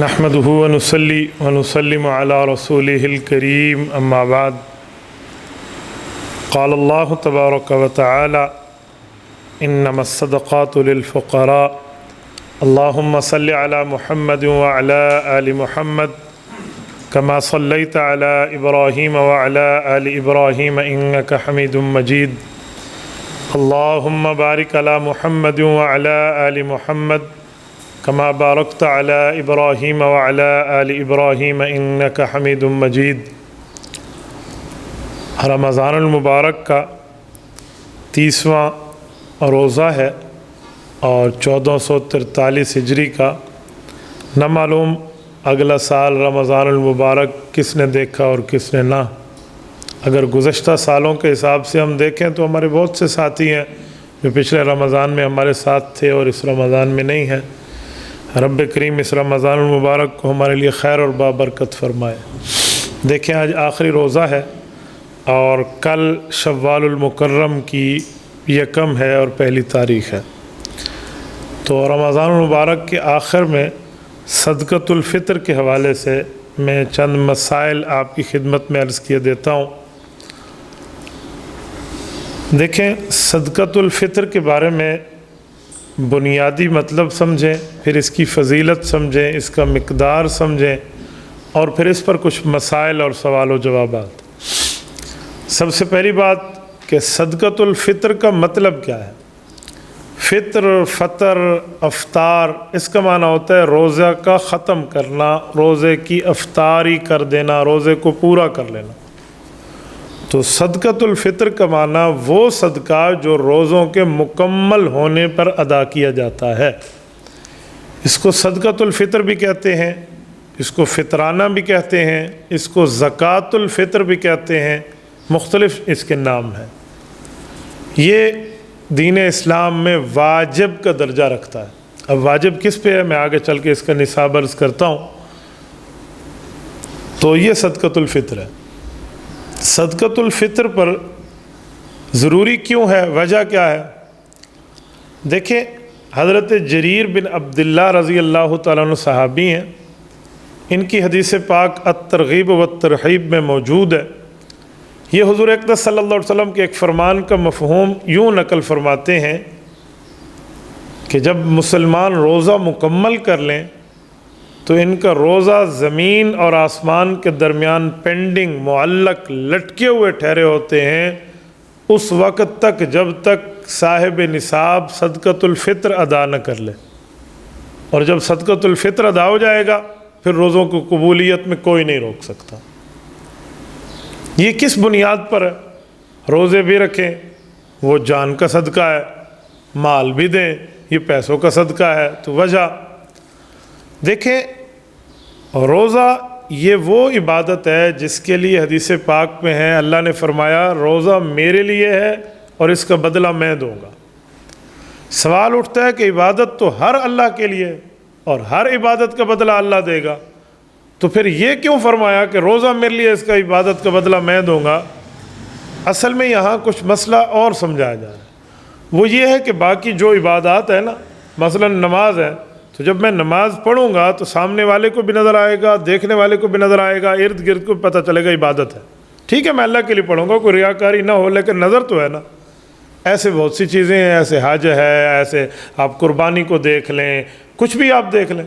نحمده ونصلي ونسلم على رسوله الكريم أما بعد قال الله تبارك وتعالى إنما الصدقات للفقراء اللهم صل على محمد وعلى آل محمد كما صليت على إبراهيم وعلى آل إبراهيم إنك حميد مجيد اللهم بارك على محمد وعلى آل محمد كما باركت على إبراهيم وعلى آل إبراهيم إنك حميد مجيد۔ رمضان المبارک کا 30واں روزہ ہے اور 1443 ہجری کا۔ نہ معلوم اگلا سال رمضان المبارک کس نے دیکھا اور کس نے نہ۔ اگر گزشتہ سالوں کے حساب سے ہم دیکھیں تو ہمارے بہت سے ساتھی ہیں جو پچھلے رمضان میں ہمارے ساتھ تھے اور اس رمضان میں نہیں ہیں۔ رب کریم اس رمضان المبارک کو ہمارے لیے خیر اور بابرکت فرمائے۔ دیکھیں آج آخری روزہ ہے اور کل شوال المکرم کی یکم ہے اور پہلی تاریخ ہے، تو رمضان المبارک کے آخر میں صدقۃ الفطر کے حوالے سے میں چند مسائل آپ کی خدمت میں عرض کیے دیتا ہوں۔ دیکھیں صدقۃ الفطر کے بارے میں بنیادی مطلب سمجھیں، پھر اس کی فضیلت سمجھیں، اس کا مقدار سمجھیں اور پھر اس پر کچھ مسائل اور سوال و جوابات۔ سب سے پہلی بات کہ صدقۃ الفطر کا مطلب کیا ہے؟ فطر، فطر، افطار، اس کا معنی ہوتا ہے روزہ کا ختم کرنا، روزے کی افطاری کر دینا، روزے کو پورا کر لینا۔ تو صدقۃ الفطر کا معنی وہ صدقہ جو روزوں کے مکمل ہونے پر ادا کیا جاتا ہے، اس کو صدقۃ الفطر بھی کہتے ہیں، اس کو فطرانہ بھی کہتے ہیں، اس کو زکوٰۃ الفطر بھی کہتے ہیں، مختلف اس کے نام ہیں۔ یہ دین اسلام میں واجب کا درجہ رکھتا ہے۔ اب واجب کس پہ ہے میں آگے چل کے اس کا نصاب عرض کرتا ہوں۔ تو یہ صدقۃ الفطر ہے۔ صدقۃ الفطر پر ضروری کیوں ہے؟ وجہ کیا ہے؟ دیکھیں حضرت جریر بن عبداللہ رضی اللہ تعالیٰ عنہ صحابی ہیں، ان کی حدیث پاک الترغیب والترہیب میں موجود ہے۔ یہ حضور اقدس صلی اللہ علیہ وسلم کے ایک فرمان کا مفہوم یوں نقل فرماتے ہیں کہ جب مسلمان روزہ مکمل کر لیں تو ان کا روزہ زمین اور آسمان کے درمیان پینڈنگ، معلق، لٹکے ہوئے ٹھہرے ہوتے ہیں اس وقت تک جب تک صاحب نصاب صدقۃ الفطر ادا نہ کر لے، اور جب صدقۃ الفطر ادا ہو جائے گا پھر روزوں کو قبولیت میں کوئی نہیں روک سکتا۔ یہ کس بنیاد پر ہے؟ روزے بھی رکھیں، وہ جان کا صدقہ ہے، مال بھی دیں، یہ پیسوں کا صدقہ ہے۔ تو وجہ دیکھیں، روزہ یہ وہ عبادت ہے جس کے لیے حدیث پاک میں ہے، اللہ نے فرمایا روزہ میرے لیے ہے اور اس کا بدلہ میں دوں گا۔ سوال اٹھتا ہے کہ عبادت تو ہر اللہ کے لیے اور ہر عبادت کا بدلہ اللہ دے گا، تو پھر یہ کیوں فرمایا کہ روزہ میرے لیے، اس کا عبادت کا بدلہ میں دوں گا؟ اصل میں یہاں کچھ مسئلہ اور سمجھایا جا رہا ہے۔ وہ یہ ہے کہ باقی جو عبادات ہے نا، مثلا نماز ہے، تو جب میں نماز پڑھوں گا تو سامنے والے کو بھی نظر آئے گا، دیکھنے والے کو بھی نظر آئے گا، ارد گرد کو پتہ چلے گا عبادت ہے۔ ٹھیک ہے میں اللہ کے لیے پڑھوں گا، کوئی ریاکاری نہ ہو، لیکن نظر تو ہے نا۔ ایسے بہت سی چیزیں ہیں، ایسے حج ہے، ایسے آپ قربانی کو دیکھ لیں، کچھ بھی آپ دیکھ لیں،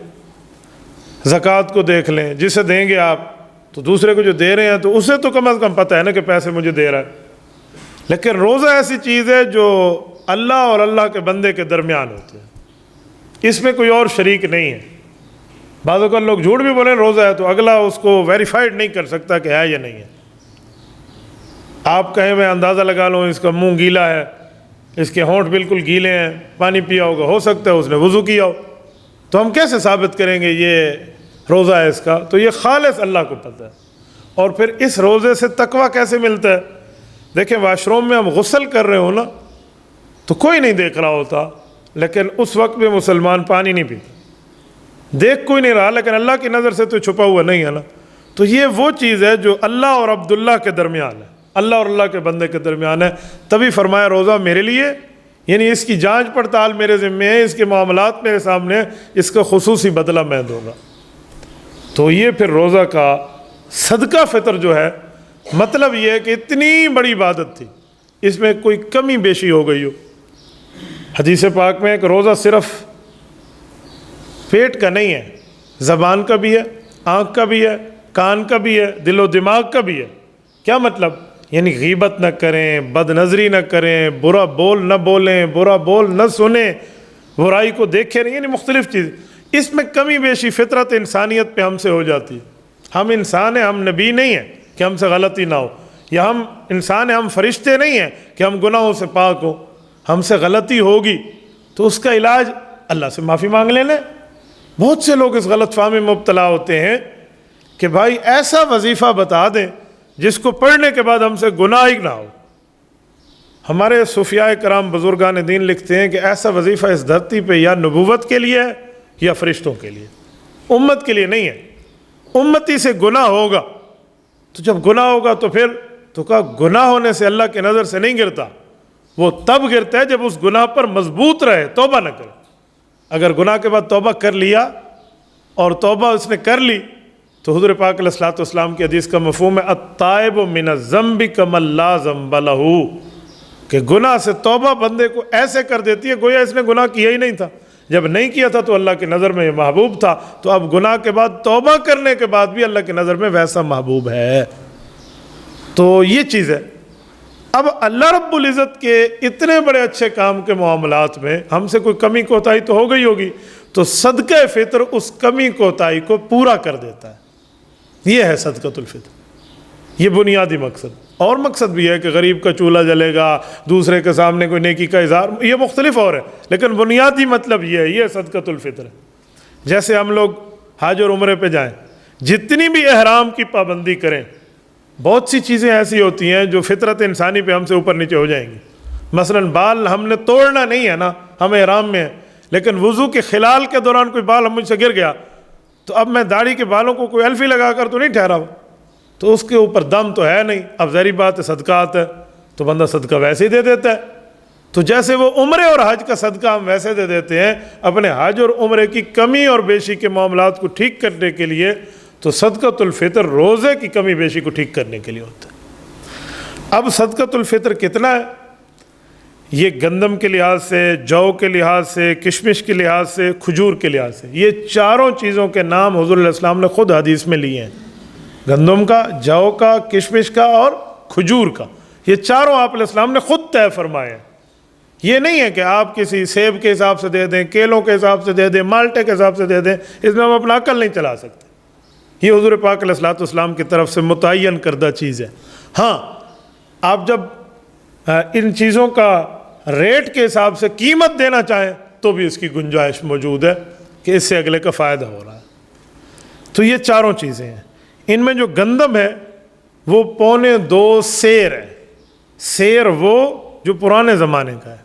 زکوٰۃ کو دیکھ لیں، جسے دیں گے آپ تو دوسرے کو جو دے رہے ہیں تو اسے تو کم از کم پتہ ہے نا کہ پیسے مجھے دے رہا ہے۔ لیکن روزہ ایسی چیز ہے جو اللہ اور اللہ کے بندے کے درمیان ہوتی ہے، اس میں کوئی اور شریک نہیں ہے۔ بعض اوقات لوگ جھوٹ بھی بولیں روزہ ہے تو اگلا اس کو ویریفائڈ نہیں کر سکتا کہ ہے یا نہیں ہے۔ آپ کہیں میں اندازہ لگا لوں اس کا منہ گیلا ہے، اس کے ہونٹ بالکل گیلے ہیں، پانی پیا ہوگا، ہو سکتا ہے اس نے وضو کیا ہو، تو ہم کیسے ثابت کریں گے یہ روزہ ہے اس کا؟ تو یہ خالص اللہ کو پتہ ہے۔ اور پھر اس روزے سے تقویٰ کیسے ملتا ہے؟ دیکھیں واش روم میں ہم غسل کر رہے ہوں نا تو کوئی نہیں دیکھ رہا ہوتا، لیکن اس وقت میں مسلمان پانی نہیں پیتا، دیکھ کوئی نہیں رہا، لیکن اللہ کی نظر سے تو چھپا ہوا نہیں ہے نا۔ تو یہ وہ چیز ہے جو اللہ اور عبداللہ کے درمیان ہے، اللہ اور اللہ کے بندے کے درمیان ہے۔ تبھی فرمایا روزہ میرے لیے، یعنی اس کی جانچ پڑتال میرے ذمے ہے، اس کے معاملات میرے سامنے، اس کا خصوصی بدلہ میں دوں گا۔ تو یہ پھر روزہ کا صدقہ فطر جو ہے، مطلب یہ ہے کہ اتنی بڑی عبادت تھی، اس میں کوئی کمی بیشی ہو گئی ہو۔ حدیث پاک میں ایک روزہ صرف پیٹ کا نہیں ہے، زبان کا بھی ہے، آنکھ کا بھی ہے، کان کا بھی ہے، دل و دماغ کا بھی ہے۔ کیا مطلب؟ یعنی غیبت نہ کریں، بد نظری نہ کریں، برا بول نہ بولیں، برا بول نہ سنیں، برائی کو دیکھیں نہیں، یعنی مختلف چیز۔ اس میں کمی بیشی فطرت انسانیت پہ ہم سے ہو جاتی ہے۔ ہم انسان ہیں، ہم نبی نہیں ہیں کہ ہم سے غلطی نہ ہو، یا ہم انسان ہیں، ہم فرشتے نہیں ہیں کہ ہم گناہوں سے پاک ہوں۔ ہم سے غلطی ہوگی تو اس کا علاج اللہ سے معافی مانگ لینا ہے۔ بہت سے لوگ اس غلط فہمی میں مبتلا ہوتے ہیں کہ بھائی ایسا وظیفہ بتا دیں جس کو پڑھنے کے بعد ہم سے گناہ ہی نہ ہو۔ ہمارے صوفیاء کرام بزرگان دین لکھتے ہیں کہ ایسا وظیفہ اس دھرتی پہ یا نبوت کے لیے ہے یا فرشتوں کے لیے، امت کے لیے نہیں ہے۔ امتی سے گناہ ہوگا تو جب گناہ ہوگا تو پھر تو کہا گناہ ہونے سے اللہ کی نظر سے نہیں گرتا، وہ تب گرتا ہے جب اس گناہ پر مضبوط رہے، توبہ نہ کرے۔ اگر گناہ کے بعد توبہ کر لیا اور توبہ اس نے کر لی تو حضور پاک علیہ الصلوۃ والسلام کی حدیث کا مفہوم ہے التائب من الذنب کمن لا ذنب لہ، کہ گناہ سے توبہ بندے کو ایسے کر دیتی ہے گویا اس نے گناہ کیا ہی نہیں تھا۔ جب نہیں کیا تھا تو اللہ کی نظر میں یہ محبوب تھا، تو اب گناہ کے بعد توبہ کرنے کے بعد بھی اللہ کی نظر میں ویسا محبوب ہے۔ تو یہ چیز ہے۔ اب اللہ رب العزت کے اتنے بڑے اچھے کام کے معاملات میں ہم سے کوئی کمی کوتاہی تو ہو گئی ہوگی، تو صدقہ فطر اس کمی کوتاہی کو پورا کر دیتا ہے۔ یہ ہے صدقۃ الفطر، یہ بنیادی مقصد۔ اور مقصد بھی ہے کہ غریب کا چولہا جلے گا، دوسرے کے سامنے کوئی نیکی کا اظہار، یہ مختلف اور ہے، لیکن بنیادی مطلب یہ ہے، یہ صدقۃ الفطر ہے۔ جیسے ہم لوگ حج اور عمرے پہ جائیں، جتنی بھی احرام کی پابندی کریں، بہت سی چیزیں ایسی ہوتی ہیں جو فطرت انسانی پہ ہم سے اوپر نیچے ہو جائیں گی۔ مثلا بال ہم نے توڑنا نہیں ہے نا، ہم احرام میں ہیں، لیکن وضو کے خلال کے دوران کوئی بال مجھ سے گر گیا تو اب میں داڑھی کے بالوں کو کوئی الفی لگا کر تو نہیں ٹھہرا ہوا، تو اس کے اوپر دم تو ہے نہیں، اب ظاہری بات ہے صدقات ہے تو بندہ صدقہ ویسے ہی دے دیتا ہے۔ تو جیسے وہ عمرے اور حج کا صدقہ ہم ویسے دے دیتے ہیں، اپنے حج اور عمرے کی کمی اور بیشی کے معاملات کو ٹھیک کرنے کے لیے، تو صدقۃ الفطر روزے کی کمی بیشی کو ٹھیک کرنے کے لیے ہوتا ہے۔ اب صدقۃ الفطر کتنا ہے؟ یہ گندم کے لحاظ سے، جو کے لحاظ سے، کشمش کے لحاظ سے، کھجور کے لحاظ سے، یہ چاروں چیزوں کے نام حضور علیہ السلام نے خود حدیث میں لیے ہیں۔ گندم کا، جو کا، کشمش کا اور کھجور کا، یہ چاروں آپ علیہ السلام نے خود طے فرمائے ہیں۔ یہ نہیں ہے کہ آپ کسی سیب کے حساب سے دے دیں، کیلوں کے حساب سے دے دیں، مالٹے کے حساب سے دے دیں، اس میں ہم اپنا عقل نہیں چلا سکتے۔ یہ حضور پاک علیہ الصلوۃ والسلام کی طرف سے متعین کردہ چیز ہے۔ ہاں، آپ جب ان چیزوں کا ریٹ کے حساب سے قیمت دینا چاہیں تو بھی اس کی گنجائش موجود ہے کہ اس سے اگلے کا فائدہ ہو رہا ہے۔ تو یہ چاروں چیزیں ہیں۔ ان میں جو گندم ہے وہ 2.25 سیر ہے۔ سیر وہ جو پرانے زمانے کا ہے،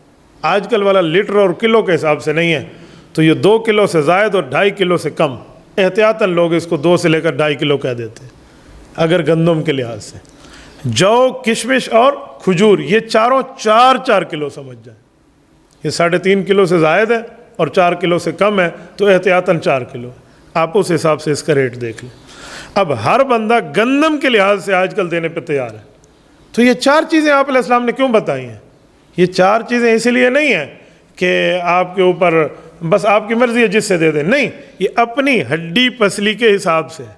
آج کل والا لیٹر اور کلو کے حساب سے نہیں ہے، تو یہ 2 کلو سے زائد اور 2.5 کلو سے کم، احتیاطاً لوگ اس کو 2 سے لے کر 2.5 کلو کہہ دیتے ہیں اگر گندم کے لحاظ سے۔ جو، کشمش اور کھجور، یہ چاروں 4 کلو سمجھ جائیں، یہ 3.5 کلو سے زائد ہے اور 4 کلو سے کم ہے تو احتیاطاً 4 کلو ہے۔ آپ اس حساب سے اس کا ریٹ دیکھ لیں۔ اب ہر بندہ گندم کے لحاظ سے آج کل دینے پہ تیار ہے، تو یہ 4 چیزیں آپ علیہ السلام نے کیوں بتائی ہیں؟ یہ 4 چیزیں اسی لیے نہیں ہیں کہ آپ کے اوپر بس آپ کی مرضی ہے جس سے دے دیں، نہیں، یہ اپنی ہڈی پسلی کے حساب سے ہے،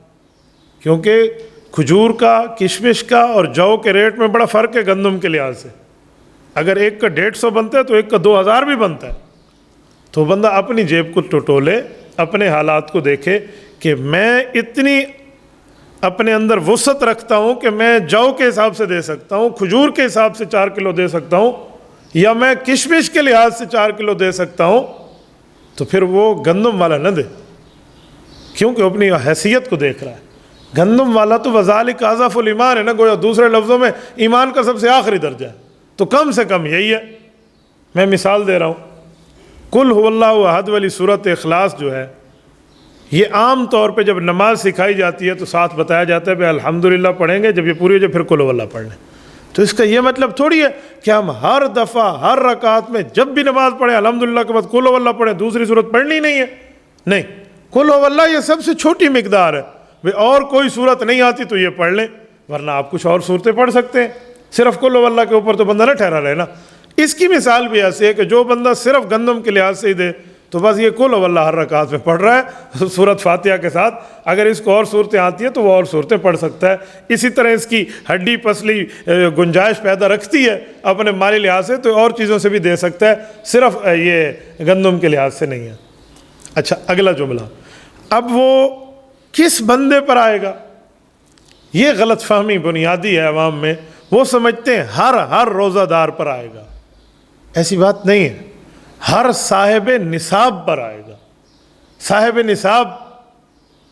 کیونکہ کھجور کا، کشمش کا اور جو کے ریٹ میں بڑا فرق ہے گندم کے لحاظ سے۔ اگر ایک کا 150 بنتا ہے تو ایک کا 2000 بھی بنتا ہے، تو بندہ اپنی جیب کو ٹٹولے، اپنے حالات کو دیکھے کہ میں اتنی اپنے اندر وسعت رکھتا ہوں کہ میں جو کے حساب سے دے سکتا ہوں، کھجور کے حساب سے 4 کلو دے سکتا ہوں، یا میں کشمش کے لحاظ سے 4 کلو دے سکتا ہوں، تو پھر وہ گندم والا نہ دے، کیونکہ اپنی حیثیت کو دیکھ رہا ہے۔ گندم والا تو وذالک اضعف الایمان ہے نا، گویا دوسرے لفظوں میں ایمان کا سب سے آخری درجہ ہے، تو کم سے کم یہی ہے۔ میں مثال دے رہا ہوں، قل هو اللہ احد والی سورۃ اخلاص جو ہے، یہ عام طور پہ جب نماز سکھائی جاتی ہے تو ساتھ بتایا جاتا ہے کہ الحمدللہ پڑھیں گے، جب یہ پوری ہو جائے پھر قل هو اللہ پڑھ لیں۔ تو اس کا یہ مطلب تھوڑی ہے کہ ہم ہر دفعہ ہر رکعت میں جب بھی نماز پڑھیں الحمدللہ کے بعد قل هو اللہ پڑھیں، دوسری صورت پڑھنی نہیں ہے، نہیں، قل هو اللہ یہ سب سے چھوٹی مقدار ہے۔ اور کوئی صورت نہیں آتی تو یہ پڑھ لیں، ورنہ آپ کچھ اور صورتیں پڑھ سکتے ہیں، صرف قل ہو اللہ کے اوپر تو بندہ نہ ٹھہرا رہے نا۔ اس کی مثال بھی ایسی ہے کہ جو بندہ صرف گندم کے لحاظ سے ہی دے تو بس یہ قل ہو اللہ ہر رکعت میں پڑھ رہا ہے سورۃ فاتحہ کے ساتھ، اگر اس کو اور صورتیں آتی ہیں تو وہ اور صورتیں پڑھ سکتا ہے۔ اسی طرح اس کی ہڈی پسلی گنجائش پیدا رکھتی ہے اپنے مالی لحاظ سے تو اور چیزوں سے بھی دے سکتا ہے، صرف یہ گندم کے لحاظ سے نہیں ہے۔ اچھا اگلا جملہ، اب وہ کس بندے پر آئے گا؟ یہ غلط فہمی بنیادی ہے عوام میں، وہ سمجھتے ہیں ہر روزہ دار پر آئے گا، ایسی بات نہیں ہے، ہر صاحب نصاب پر آئے گا۔ صاحب نصاب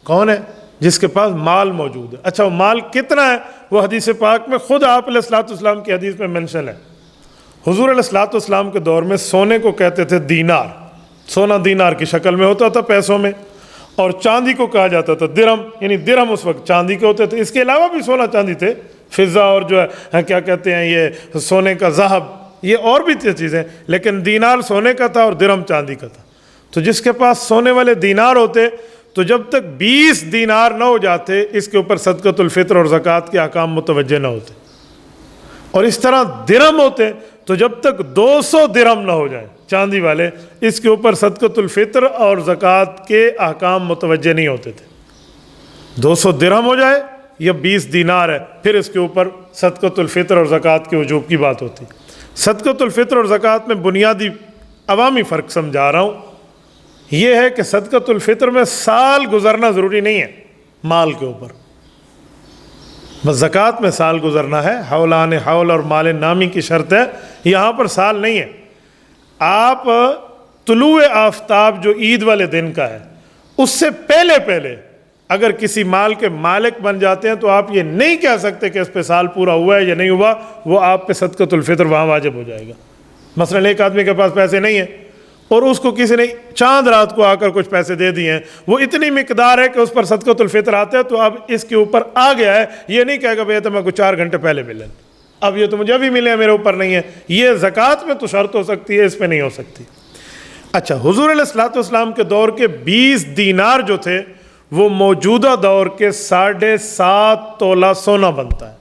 کون ہے؟ جس کے پاس مال موجود ہے۔ اچھا وہ مال کتنا ہے؟ وہ حدیث پاک میں خود آپ علیہ الصلوۃ والسلام کی حدیث میں منشن ہے۔ حضور علیہ الصلوۃ والسلام کے دور میں سونے کو کہتے تھے دینار، سونا دینار کی شکل میں ہوتا تھا پیسوں میں، اور چاندی کو کہا جاتا تھا درہم، یعنی درہم اس وقت چاندی کے ہوتے تھے۔ اس کے علاوہ بھی سونا چاندی تھے، فضہ اور جو ہے کیا کہتے ہیں یہ سونے کا ذهب، یہ اور بھی چیزیں، لیکن دینار سونے کا تھا اور درہم چاندی کا تھا۔ تو جس کے پاس سونے والے دینار ہوتے تو جب تک 20 دینار نہ ہو جاتے اس کے اوپر صدقۃ الفطر اور زکوٰۃ کے احکام متوجہ نہ ہوتے، اور اس طرح درہم ہوتے تو جب تک 200 درہم نہ ہو جائیں چاندی والے اس کے اوپر صدقۃ الفطر اور زکوٰۃ کے احکام متوجہ نہیں ہوتے تھے۔ 200 درہم ہو جائے یا 20 دینار ہے پھر اس کے اوپر صدقۃ الفطر اور زکوٰۃ کے وجوب کی بات ہوتی۔ صدقۃ الفطر اور زکوٰۃ میں بنیادی عوامی فرق سمجھا رہا ہوں، یہ ہے کہ صدقۃ الفطر میں سال گزرنا ضروری نہیں ہے مال کے اوپر، بس زکوٰۃ میں سال گزرنا ہے، حولان حول اور مال نامی کی شرط ہے، یہاں پر سال نہیں ہے۔ آپ طلوع آفتاب جو عید والے دن کا ہے اس سے پہلے اگر کسی مال کے مالک بن جاتے ہیں تو آپ یہ نہیں کہہ سکتے کہ اس پہ سال پورا ہوا ہے یا نہیں ہوا، وہ آپ پہ صدقۃ الفطر وہاں واجب ہو جائے گا۔ مثلا ایک آدمی کے پاس پیسے نہیں ہیں اور اس کو کسی نے چاند رات کو آ کر کچھ پیسے دے دیے ہیں، وہ اتنی مقدار ہے کہ اس پر صدقۃ الفطر آتا ہے، تو اب اس کے اوپر آ گیا ہے، یہ نہیں کہے گا بھئی تو میں کو 4 گھنٹے پہلے ملے، اب یہ تو مجھے ابھی ملے ہیں میرے اوپر نہیں ہے۔ یہ زکوٰۃ میں تو شرط ہو سکتی ہے، اس پہ نہیں ہو سکتی۔ اچھا حضور علیہ الصلوۃ والسلام کے دور کے 20 دینار جو تھے وہ موجودہ دور کے 7.5 تولہ سونا بنتا ہے،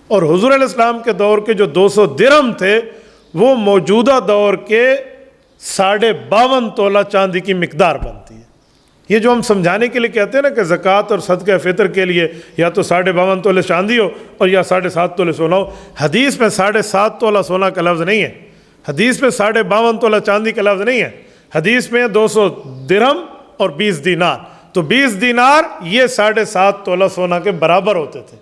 اور حضور علیہ السلام کے دور کے جو 200 درہم تھے وہ موجودہ دور کے 52.5 تولہ چاندی کی مقدار بنتی ہے۔ یہ جو ہم سمجھانے کے لیے کہتے ہیں نا کہ زکوٰۃ اور صدقہ فطر کے لیے یا تو 52.5 تولے چاندی ہو اور یا 7.5 تولے سونا ہو، حدیث میں 7.5 تولہ سونا کا لفظ نہیں ہے، حدیث میں 52.5 تولہ چاندی کا لفظ نہیں ہے، حدیث میں 200 درہم اور 20 دینار، تو 20 دینار یہ 7.5 تولہ سونا کے برابر ہوتے تھے،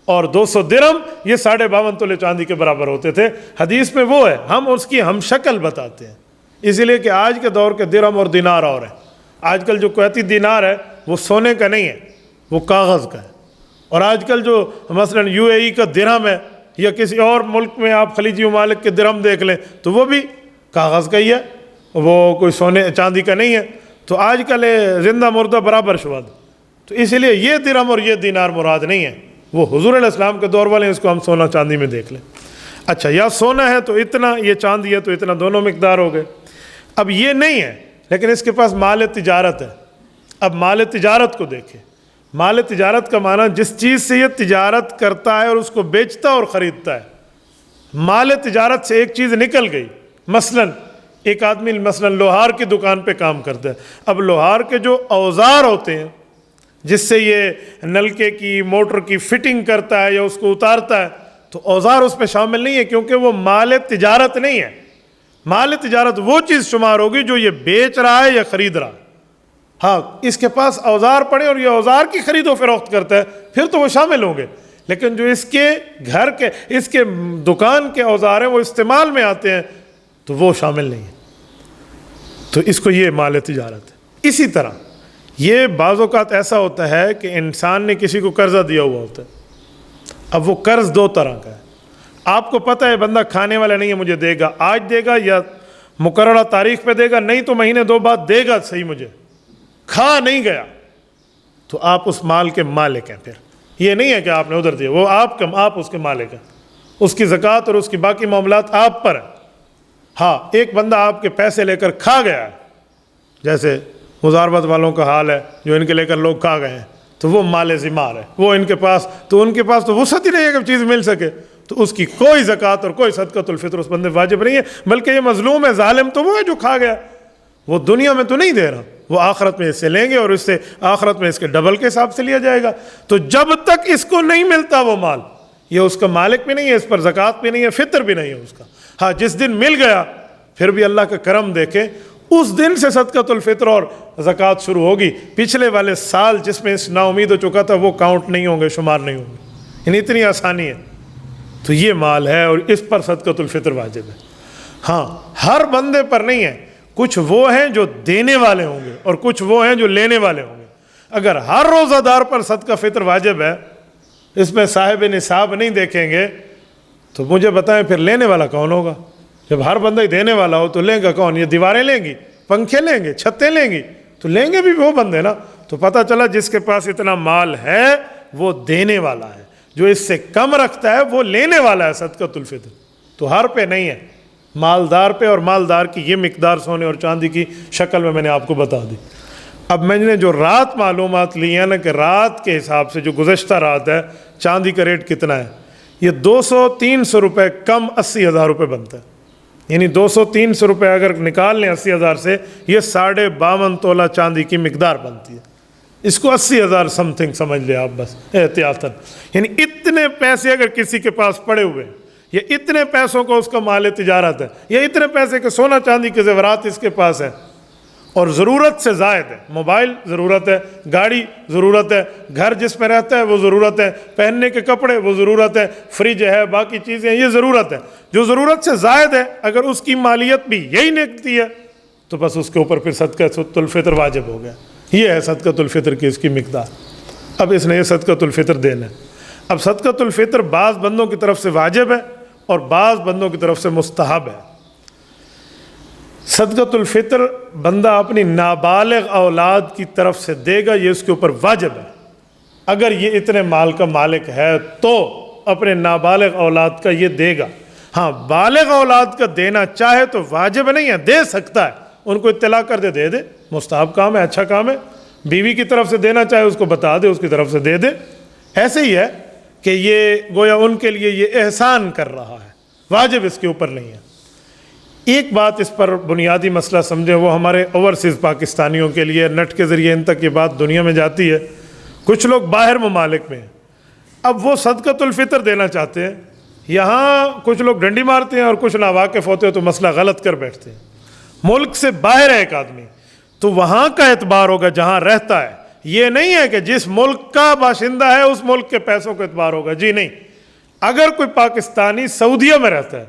اور 200 درہم یہ 52.5 تولے چاندی کے برابر ہوتے تھے۔ حدیث میں وہ ہے، ہم اس کی ہم شکل بتاتے ہیں، اسی لیے کہ آج کے دور کے درہم اور دینار اور ہیں۔ آج کل جو کویتی دینار ہے وہ سونے کا نہیں ہے، وہ کاغذ کا ہے، اور آج کل جو مثلا UAE کا درہم ہے یا کسی اور ملک میں آپ خلیجی ممالک کے درہم دیکھ لیں تو وہ بھی کاغذ کا ہی ہے، وہ کوئی سونے چاندی کا نہیں ہے۔ تو آج کل زندہ مردہ برابر شمار، تو اسی لیے یہ درہم اور یہ دینار مراد نہیں ہے، وہ حضور علیہ السلام کے دور والے ہیں، اس کو ہم سونا چاندی میں دیکھ لیں۔ اچھا یا سونا ہے تو اتنا، یہ چاندی ہے تو اتنا، دونوں مقدار ہو گئے۔ اب یہ نہیں ہے لیکن اس کے پاس مال تجارت ہے۔ اب مال تجارت کو دیکھیں، مال تجارت کا معنی جس چیز سے یہ تجارت کرتا ہے اور اس کو بیچتا اور خریدتا ہے۔ مال تجارت سے ایک چیز نکل گئی، مثلا ایک آدمی مثلا لوہار کی دکان پہ کام کرتا ہے، اب لوہار کے جو اوزار ہوتے ہیں جس سے یہ نلکے کی موٹر کی فٹنگ کرتا ہے یا اس کو اتارتا ہے، تو اوزار اس پہ شامل نہیں ہے کیونکہ وہ مال تجارت نہیں ہے۔ مال تجارت وہ چیز شمار ہوگی جو یہ بیچ رہا ہے یا خرید رہا ہے۔ ہاں اس کے پاس اوزار پڑے اور یہ اوزار کی خرید و فروخت کرتا ہے پھر تو وہ شامل ہوں گے، لیکن جو اس کے گھر کے، اس کے دکان کے اوزار ہیں وہ استعمال میں آتے ہیں تو وہ شامل نہیں ہے، تو اس کو یہ مال تجارت ہے۔ اسی طرح یہ بعض اوقات ایسا ہوتا ہے کہ انسان نے کسی کو قرضہ دیا ہوا ہوتا ہے، اب وہ قرض 2 طرح کا ہے، آپ کو پتہ ہے بندہ کھانے والا نہیں ہے، مجھے دے گا، آج دے گا یا مقررہ تاریخ پہ دے گا، نہیں تو مہینے 2 بعد دے گا، صحیح مجھے کھا نہیں گیا، تو آپ اس مال کے مالک ہیں۔ پھر یہ نہیں ہے کہ آپ نے ادھر دیا، وہ آپ اس کے مالک ہیں، اس کی زکوٰۃ اور اس کی باقی معاملات آپ پر ہیں۔ ہاں ایک بندہ آپ کے پیسے لے کر کھا گیا ہے، جیسے مزاربت والوں کا حال ہے جو ان کے لے کر لوگ کھا گئے ہیں، تو وہ مال ذمار ہے، وہ ان کے پاس تو وسعت ہی نہیں ہے کہ چیز مل سکے، تو اس کی کوئی زکوٰۃ اور کوئی صدقۃ الفطر اس بندے واجب نہیں ہے، بلکہ یہ مظلوم ہے، ظالم تو وہ ہے جو کھا گیا، وہ دنیا میں تو نہیں دے رہا، وہ آخرت میں اس سے لیں گے اور اس سے آخرت میں اس کے ڈبل کے حساب سے لیا جائے گا۔ تو جب تک اس کو نہیں ملتا وہ مال، یہ اس کا مالک بھی نہیں ہے، اس پر زکوٰۃ بھی نہیں ہے، فطر بھی نہیں ہے اس کا۔ ہاں جس دن مل گیا پھر بھی اللہ کا کرم دیکھیں، اس دن سے صدقۃ الفطر اور زکوٰۃ شروع ہوگی۔ پچھلے والے سال جس میں اس نا امید ہو چکا تھا وہ کاؤنٹ نہیں ہوں گے، شمار نہیں ہوں گے، یعنی اتنی آسانی ہے۔ تو یہ مال ہے اور اس پر صدقۃ الفطر واجب ہے۔ ہاں ہر بندے پر نہیں ہے، کچھ وہ ہیں جو دینے والے ہوں گے اور کچھ وہ ہیں جو لینے والے ہوں گے۔ اگر ہر روزہ دار پر صدقہ فطر واجب ہے، اس میں صاحب نصاب نہیں دیکھیں گے، تو مجھے بتائیں پھر لینے والا کون ہوگا؟ جب ہر بندہ ہی دینے والا ہو تو لیں گا کون؟ یہ دیواریں لیں گی، پنکھے لیں گے، چھتیں لیں گی، تو لیں گے بھی وہ بندے نا۔ تو پتہ چلا جس کے پاس اتنا مال ہے وہ دینے والا ہے، جو اس سے کم رکھتا ہے وہ لینے والا ہے صدقۃ الفطر۔ تو ہر پہ نہیں ہے، مالدار پہ، اور مالدار کی یہ مقدار سونے اور چاندی کی شکل میں نے آپ کو بتا دی۔ اب میں نے جو رات معلومات لی ہیں نا کہ رات کے حساب سے جو گزشتہ رات ہے چاندی کا ریٹ کتنا ہے، یہ 200-300 روپے کم 80,000 روپے بنتا ہے، یعنی 200-300 روپے اگر نکال لیں 80,000 سے، یہ 52.5 تولہ چاندی کی مقدار بنتی ہے۔ اس کو 80,000 سم تھنگ سمجھ لیں آپ بس احتیاطاً، یعنی اتنے پیسے اگر کسی کے پاس پڑے ہوئے ہیں، یا اتنے پیسوں کو اس کا مال تجارت ہے، یا اتنے پیسے کے سونا چاندی کے زیورات اس کے پاس ہے، اور ضرورت سے زائد ہے، موبائل ضرورت ہے، گاڑی ضرورت ہے، گھر جس میں رہتا ہے وہ ضرورت ہے، پہننے کے کپڑے وہ ضرورت ہے، فریج ہے، باقی چیزیں یہ ضرورت ہے، جو ضرورت سے زائد ہے اگر اس کی مالیت بھی یہی نکلتی ہے تو بس اس کے اوپر پھر صدقۃ الفطر واجب ہو گیا۔ یہ ہے صدقۃ الفطر کی اس کی مقدار۔ اب اس نے یہ صدقۃ الفطر دینا ہے۔ اب صدقۃ الفطر بعض بندوں کی طرف سے واجب ہے اور بعض بندوں کی طرف سے مستحب ہے۔ صدقۃ الفطر بندہ اپنی نابالغ اولاد کی طرف سے دے گا، یہ اس کے اوپر واجب ہے۔ اگر یہ اتنے مال کا مالک ہے تو اپنے نابالغ اولاد کا یہ دے گا۔ ہاں بالغ اولاد کا دینا چاہے تو واجب نہیں ہے، دے سکتا ہے، ان کو اطلاع کر دے دے، مستحب کام ہے، اچھا کام ہے۔ بیوی کی طرف سے دینا چاہے اس کو بتا دے، اس کی طرف سے دے دے۔ ایسے ہی ہے کہ یہ گویا ان کے لیے یہ احسان کر رہا ہے، واجب اس کے اوپر نہیں ہے۔ ایک بات اس پر بنیادی مسئلہ سمجھیں، وہ ہمارے اوورسیز پاکستانیوں کے لیے نیٹ کے ذریعے ان تک یہ بات دنیا میں جاتی ہے۔ کچھ لوگ باہر ممالک میں ہیں، اب وہ صدقۃ الفطر دینا چاہتے ہیں، یہاں کچھ لوگ ڈنڈی مارتے ہیں اور کچھ ناواقف ہوتے ہیں تو مسئلہ غلط کر بیٹھتے ہیں۔ ملک سے باہر ہے ایک آدمی تو وہاں کا اعتبار ہوگا جہاں رہتا ہے، یہ نہیں ہے کہ جس ملک کا باشندہ ہے اس ملک کے پیسوں کا اعتبار ہوگا، جی نہیں۔ اگر کوئی پاکستانی سعودیہ میں رہتا ہے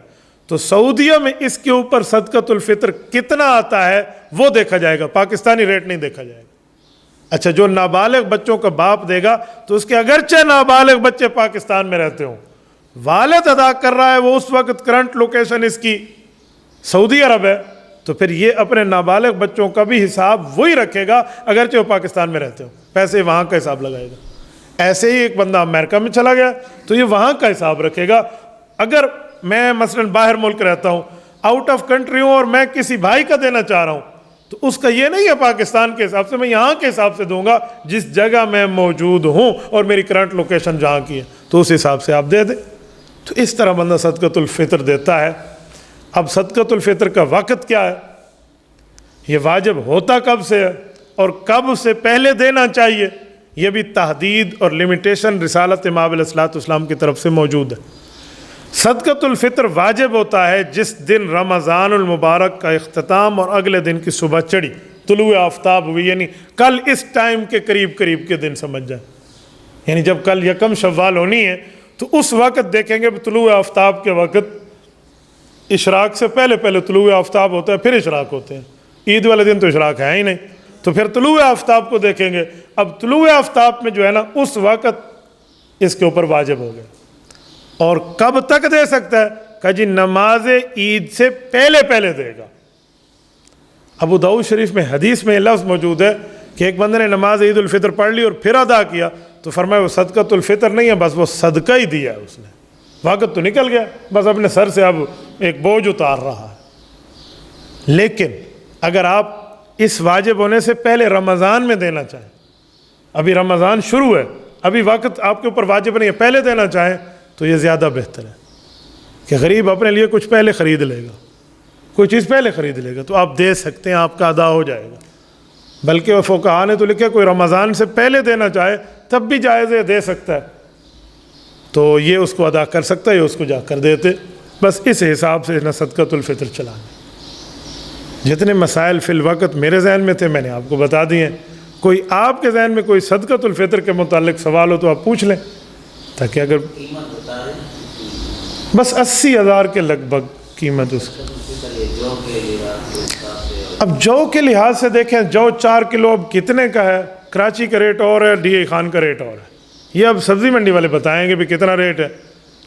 تو سعودیہ میں اس کے اوپر صدقۃ الفطر کتنا آتا ہے وہ دیکھا جائے گا، پاکستانی ریٹ نہیں دیکھا جائے گا۔ اچھا جو نابالغ بچوں کا باپ دے گا تو اس کے اگرچہ نابالغ بچے پاکستان میں رہتے ہوں، والد ادا کر رہا ہے وہ اس وقت کرنٹ لوکیشن اس کی سعودی عرب ہے، تو پھر یہ اپنے نابالغ بچوں کا بھی حساب وہی رکھے گا اگرچہ وہ پاکستان میں رہتے ہوں، پیسے وہاں کا حساب لگائے گا۔ ایسے ہی ایک بندہ امریکہ میں چلا گیا تو یہ وہاں کا حساب رکھے گا۔ اگر میں مثلا باہر ملک رہتا ہوں، آؤٹ آف کنٹری ہوں، اور میں کسی بھائی کا دینا چاہ رہا ہوں تو اس کا یہ نہیں ہے پاکستان کے حساب سے، میں یہاں کے حساب سے دوں گا جس جگہ میں موجود ہوں اور میری کرنٹ لوکیشن جہاں کی ہے، تو اس حساب سے آپ دے دیں۔ تو اس طرح بندہ صدقۃ الفطر دیتا ہے۔ اب صدقۃ الفطر کا وقت کیا ہے، یہ واجب ہوتا کب سے ہے اور کب سے پہلے دینا چاہیے، یہ بھی تحدید اور لمیٹیشن رسالت امام علیہ الصلوۃ والسلام کی طرف سے موجود ہے۔ صدقۃ الفطر واجب ہوتا ہے جس دن رمضان المبارک کا اختتام اور اگلے دن کی صبح چڑھی، طلوع آفتاب ہوئی، یعنی کل اس ٹائم کے قریب کے دن سمجھ جائیں، یعنی جب کل یکم شوال ہونی ہے تو اس وقت دیکھیں گے طلوع آفتاب کے وقت، اشراق سے پہلے طلوع آفتاب ہوتا ہے، پھر اشراق ہوتے ہیں، عید والے دن تو اشراق ہے ہی نہیں، تو پھر طلوع آفتاب کو دیکھیں گے۔ اب طلوع آفتاب میں جو ہے نا اس وقت اس کے اوپر واجب ہو گیا۔ اور کب تک دے سکتا ہے کہ جی نماز عید سے پہلے دے گا۔ ابو داؤد شریف میں حدیث میں لفظ موجود ہے کہ ایک بندے نے نماز عید الفطر پڑھ لی اور پھر ادا کیا تو فرمایا وہ صدقۃ الفطر نہیں ہے، بس وہ صدقہ ہی دیا ہے اس نے، وقت تو نکل گیا، بس اپنے سر سے اب ایک بوجھ اتار رہا ہے۔ لیکن اگر آپ اس واجب ہونے سے پہلے رمضان میں دینا چاہیں ابھی رمضان شروع ہے، ابھی وقت آپ کے اوپر واجب نہیں ہے، پہلے دینا چاہیں تو یہ زیادہ بہتر ہے کہ غریب اپنے لیے کچھ پہلے خرید لے گا، کوئی چیز پہلے خرید لے گا تو آپ دے سکتے ہیں، آپ کا ادا ہو جائے گا۔ بلکہ وہ فقہاء نے تو لکھا کوئی رمضان سے پہلے دینا چاہے تب بھی جائز ہے، دے سکتا ہے، تو یہ اس کو ادا کر سکتا ہے، یہ اس کو جا کر دیتے۔ بس اس حساب سے نہ صدقۃ الفطر چلانا۔ جتنے مسائل فی الوقت میرے ذہن میں تھے میں نے آپ کو بتا دیے ہیں۔ کوئی آپ کے ذہن میں کوئی صدقۃ الفطر کے متعلق سوال ہو تو آپ پوچھ لیں، تاکہ اگر بس 80,000 کے لگ بھگ قیمت اس کی۔ اب جو کے لحاظ سے دیکھیں، جو 4 کلو اب کتنے کا ہے؟ کراچی کا ریٹ اور ہے، ڈی اے خان کا ریٹ اور ہے، یہ اب سبزی منڈی والے بتائیں گے بھی کتنا ریٹ ہے۔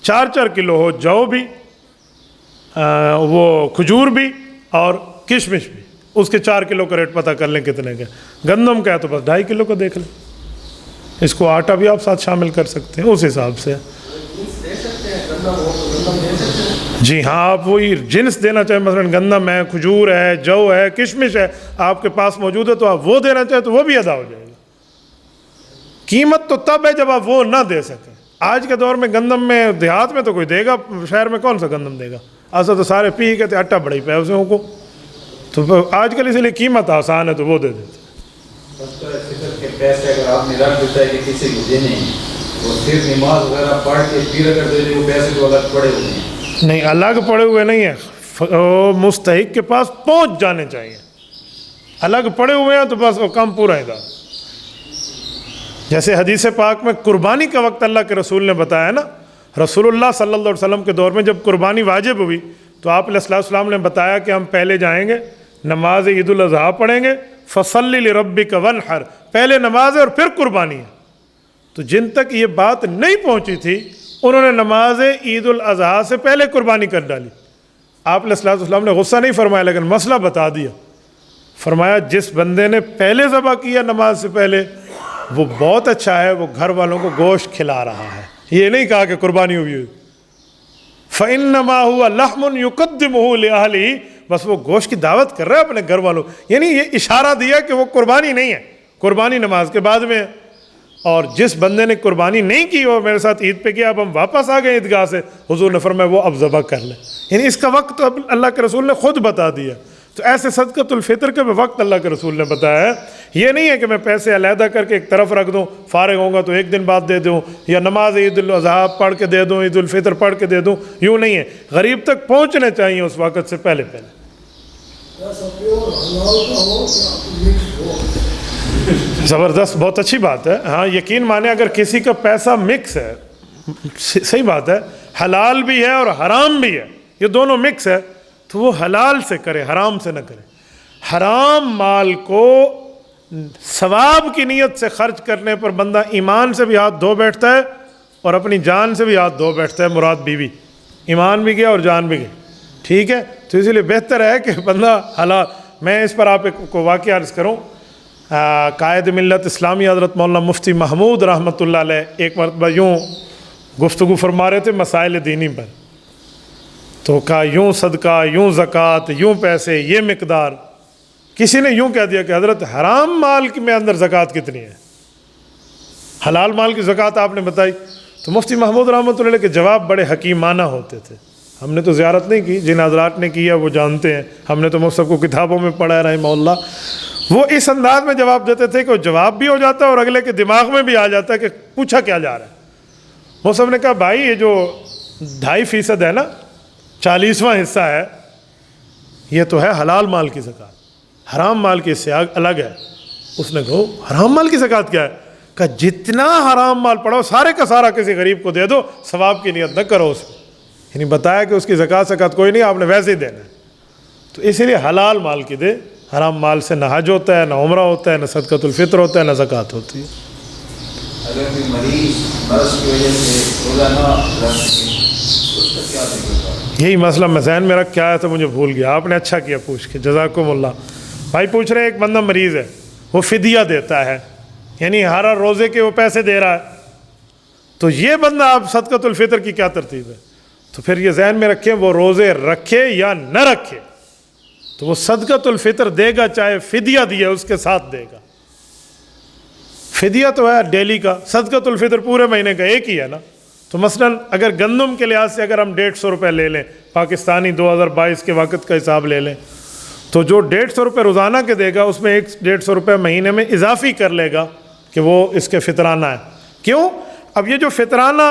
4 کلو ہو جو بھی، وہ کھجور بھی اور کشمش بھی، اس کے 4 کلو کا ریٹ پتہ کر لیں کتنے کا۔ گندم کا ہے تو بس 2.5 کلو کا دیکھ لیں، اس کو آٹا بھی آپ ساتھ شامل کر سکتے ہیں اس حساب سے۔ جی ہاں، آپ وہی جنس دینا چاہیں، مثلا گندم ہے، کھجور ہے، جو ہے، کشمش ہے، آپ کے پاس موجود ہے تو آپ وہ دینا چاہیں تو وہ بھی ادا ہو جائے گا۔ قیمت تو تب ہے جب آپ وہ نہ دے سکیں۔ آج کے دور میں گندم میں دیہات میں تو کوئی دے گا، شہر میں کون سا گندم دے گا؟ ایسا تو سارے پی کہتے آٹا بڑا ہی پہ اسے کو، تو آج کل اس لیے قیمت آسان ہے تو وہ دے دیتے۔ پیسے اگر آپ نے رکھ دیتا ہے کہ کسی کو دینے، وہ صرف نماز وغیرہ پڑھ کے پھر اگر دے دے، وہ پیسے تو الگ پڑے ہوئے ہیں؟ نہیں، الگ پڑے ہوئے نہیں ہیں، مستحق کے پاس پہنچ جانے چاہیے۔ الگ پڑے ہوئے ہیں تو بس وہ کام پورا ہے گا۔ جیسے حدیث پاک میں قربانی کا وقت اللہ کے رسول نے بتایا نا، رسول اللہ صلی اللہ علیہ وسلم کے دور میں جب قربانی واجب ہوئی تو آپ علیہ السلام نے بتایا کہ ہم پہلے جائیں گے، نماز عید الاضحیٰ پڑھیں گے، فصلی لربک وانحر، پہلے نماز ہے اور پھر قربانی ہے۔ تو جن تک یہ بات نہیں پہنچی تھی انہوں نے نماز عید الاضحیٰ سے پہلے قربانی کر ڈالی۔ آپ علیہ السلام نے غصہ نہیں فرمایا لیکن مسئلہ بتا دیا، فرمایا جس بندے نے پہلے ذبح کیا نماز سے پہلے وہ بہت اچھا ہے، وہ گھر والوں کو گوشت کھلا رہا ہے، یہ نہیں کہا کہ قربانی ہوئی ہوئی۔ فَإِنَّمَا هُوَ لَحْمٌ يُقَدِّمُهُ لِأَهْلِهِ، بس وہ گوشت کی دعوت کر رہا ہے اپنے گھر والوں، یعنی یہ اشارہ دیا کہ وہ قربانی نہیں ہے، قربانی نماز کے بعد میں ہے۔ اور جس بندے نے قربانی نہیں کی وہ میرے ساتھ عید پہ کیا، اب ہم واپس آ گئے عیدگاہ سے، حضور نے فرمایا وہ اب ذبح کر لیں، یعنی اس کا وقت اب اللہ کے رسول نے خود بتا دیا۔ تو ایسے صدقۃ الفطر کا بھی وقت اللہ کے رسول نے بتایا ہے۔ یہ نہیں ہے کہ میں پیسے علیحدہ کر کے ایک طرف رکھ دوں، فارغ ہوں گا تو ایک دن بعد دے دوں، یا نماز عید الاضحیٰ پڑھ کے دے دوں، عید الفطر پڑھ کے دے دوں، یوں نہیں ہے، غریب تک پہنچنے چاہیے اس وقت سے پہلے پہلے۔ زبردست، بہت اچھی بات ہے۔ ہاں یقین مانے اگر کسی کا پیسہ مکس ہے، صحیح بات ہے، حلال بھی ہے اور حرام بھی ہے، یہ دونوں مکس ہے، تو وہ حلال سے کرے، حرام سے نہ کرے۔ حرام مال کو ثواب کی نیت سے خرچ کرنے پر بندہ ایمان سے بھی ہاتھ دھو بیٹھتا ہے اور اپنی جان سے بھی ہاتھ دھو بیٹھتا ہے، مراد بیوی، ایمان بھی گیا اور جان بھی گئی، ٹھیک ہے۔ تو اسی لیے بہتر ہے کہ بندہ حلال۔ میں اس پر آپ کو واقعہ عرض کروں، قائد ملت اسلامی حضرت مولانا مفتی محمود رحمۃ اللہ علیہ ایک مرتبہ یوں گفتگو فرما رہے تھے مسائل دینی پر، تو کہا یوں صدقہ، یوں زکوٰۃ، یوں پیسے، یہ مقدار۔ کسی نے یوں کہہ دیا کہ حضرت حرام مال میں اندر زکوٰۃ کتنی ہے، حلال مال کی زکوٰۃ آپ نے بتائی۔ تو مفتی محمود رحمۃ اللہ علیہ کے جواب بڑے حکیمانہ ہوتے تھے۔ ہم نے تو زیارت نہیں کی، جن حضرات نے کیا وہ جانتے ہیں، ہم نے تو مفتی کو کتابوں میں پڑھا ہے رحمہ اللہ۔ وہ اس انداز میں جواب دیتے تھے کہ وہ جواب بھی ہو جاتا ہے اور اگلے کے دماغ میں بھی آ جاتا ہے کہ پوچھا کیا جا رہا ہے۔ مفتی نے کہا بھائی یہ جو 2.5% ہے نا، 40واں حصہ ہے، یہ تو ہے حلال مال کی زکوٰۃ، حرام مال کی حصہ الگ ہے۔ اس نے کہا حرام مال کی زکوٰۃ کیا ہے؟ کہ جتنا حرام مال پڑا ہو سارے کا سارا کسی غریب کو دے دو، ثواب کی نیت نہ کرو اس میں، یعنی بتایا کہ اس کی زکوٰۃ کوئی نہیں، آپ نے ویسے ہی دینا ہے۔ تو اسی لیے حلال مال کی دے، حرام مال سے نہ حج ہوتا ہے، نہ عمرہ ہوتا ہے، نہ صدقۃ الفطر ہوتا ہے، نہ زکوٰۃ ہوتی ہے۔ اگر کوئی مریض مرض کی وجہ سے روزہ نہ رکھ سکے اس کا کیا طریقہ؟ یہی مسئلہ میں ذہن میں رکھ کے آیا تھا، مجھے بھول گیا، آپ نے اچھا کیا پوچھ کے، جزاکم اللہ۔ بھائی پوچھ رہے ہیں ایک بندہ مریض ہے، وہ فدیہ دیتا ہے، یعنی ہر روزے کے وہ پیسے دے رہا ہے، تو یہ بندہ آپ صدقۃ الفطر کی کیا ترتیب ہے؟ تو پھر یہ ذہن میں رکھیں وہ روزے رکھے یا نہ رکھے تو وہ صدقۃ الفطر دے گا، چاہے فدیہ دیا اس کے ساتھ دے گا۔ فدیہ تو ہے ڈیلی کا، صدقۃ الفطر پورے مہینے کا ایک ہی ہے نا. تو مثلاً اگر گندم کے لحاظ سے اگر ہم 150 روپے لے لیں، پاکستانی 2022 کے وقت کا حساب لے لیں، تو جو 150 روپے روزانہ کے دے گا اس میں 150 روپے مہینے میں اضافی کر لے گا کہ وہ اس کے فطرانہ ہے. کیوں؟ اب یہ جو فطرانہ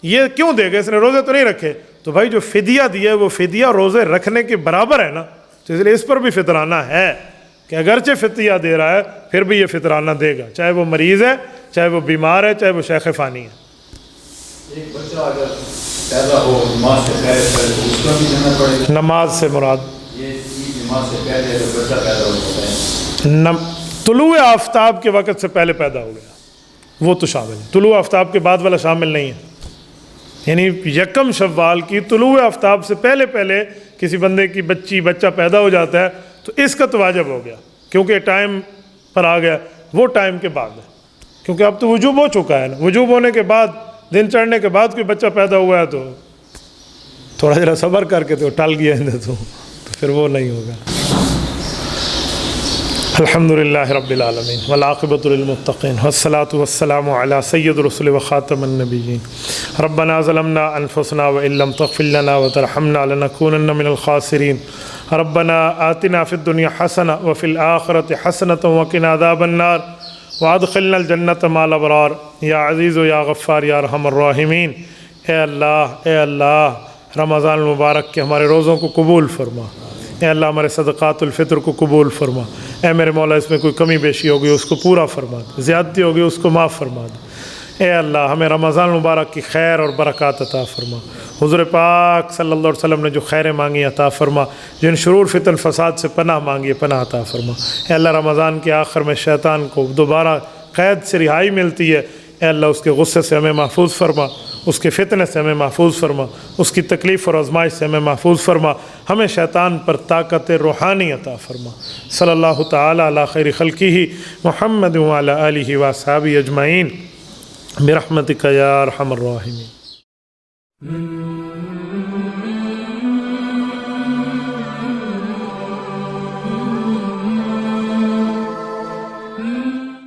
یہ کیوں دے گا؟ اس نے روزے تو نہیں رکھے، تو بھائی جو فدیہ دیا ہے وہ فدیہ روزے رکھنے کے برابر ہے نا، تو اس لیے اس پر بھی فطرانہ ہے کہ اگرچہ فدیہ دے رہا ہے پھر بھی یہ فطرانہ دے گا، چاہے وہ مریض ہے، چاہے وہ بیمار ہے، چاہے وہ شیخ فانی ہے. ایک بچہ اگر پیدا ہو نماز سے پہلے تو اس کا بھی دینا پڑے گا. نماز سے مراد یہ نماز سے پہلے اگر بچہ پیدا ہوتا ہے، طلوع آفتاب کے وقت سے پہلے پیدا ہو گیا وہ تو شامل ہے، طلوع آفتاب کے بعد والا شامل نہیں ہے. یعنی یکم شوال کی طلوع آفتاب سے پہلے پہلے کسی بندے کی بچہ پیدا ہو جاتا ہے تو اس کا تو واجب ہو گیا، کیونکہ ٹائم پر آ گیا. وہ ٹائم کے بعد ہے، کیونکہ اب تو وجوب ہو چکا ہے نا. وجوب ہونے کے بعد، دن چڑھنے کے بعد کوئی بچہ پیدا ہوا ہے تو تھوڑا ذرا صبر کر کے تو ٹل گیا ہے تو پھر وہ نہیں ہوگا. الحمدللہ رب العالمین والعاقبۃ للمتقین والصلاۃ والسلام علی سید الرسل وخاتم النبیین. ربنا ظلمنا انفسنا وان لم تغفر لنا وترحمنا لنکونن من الخاسرین. ربنا آتنا فی الدنیا حسنہ وفی الآخرۃ حسنۃ وقنا عذاب النار وادخلنا الجنۃ مع الابرار. یا عزیز و یا غفار یا ارحم الراحمین. اے اللہ رمضان المبارک کے ہمارے روزوں کو قبول فرما. اے اللہ ہمارے صدقات الفطر کو قبول فرما. اے میرے مولا اس میں کوئی کمی بیشی ہوگی اس کو پورا فرما دے، زیادتی ہوگی اس کو معاف فرما دے. اے اللہ ہمیں رمضان المبارک کی خیر اور برکات عطا فرما. حضور پاک صلی اللہ علیہ وسلم نے جو خیریں مانگی عطا فرما، جن شرور فتن فساد سے پناہ مانگی پناہ عطا فرما. اے اللہ رمضان کے آخر میں شیطان کو دوبارہ قید سے رہائی ملتی ہے، اے اللہ اس کے غصے سے ہمیں محفوظ فرما، اس کے فتنے سے ہمیں محفوظ فرما، اس کی تکلیف اور آزمائش سے ہمیں محفوظ فرما. ہمیں شیطان پر طاقت روحانی عطا فرما. صلی اللہ تعالی علی خیر خلقہ محمد وعلی آلہ واصحابہ اجمعین برحمتک یا ارحم الراحمین.